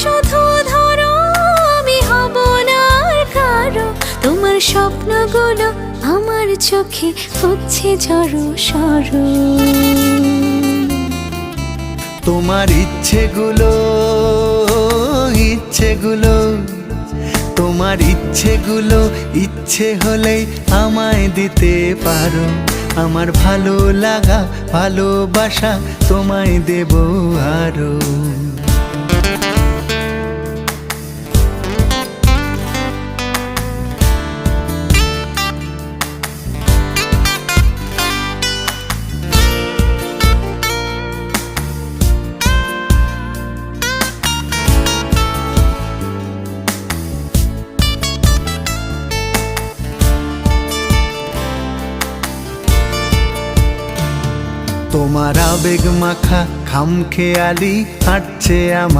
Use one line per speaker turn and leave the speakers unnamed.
শুধু ধরো, আমি হব না আর কারো। তোমার স্বপ্নগুলো আমার চোখে হচ্ছে জড়ো সরো।
তোমার ইচ্ছেগুলো তোমার ইচ্ছেগুলো ইচ্ছে হলেই আমায় দিতে পারো। আমার ভালো লাগা ভালোবাসা তোমায় দেব আরো। তোমার আবেগ মাখা খামখেয়ালি হাঁটছে আমার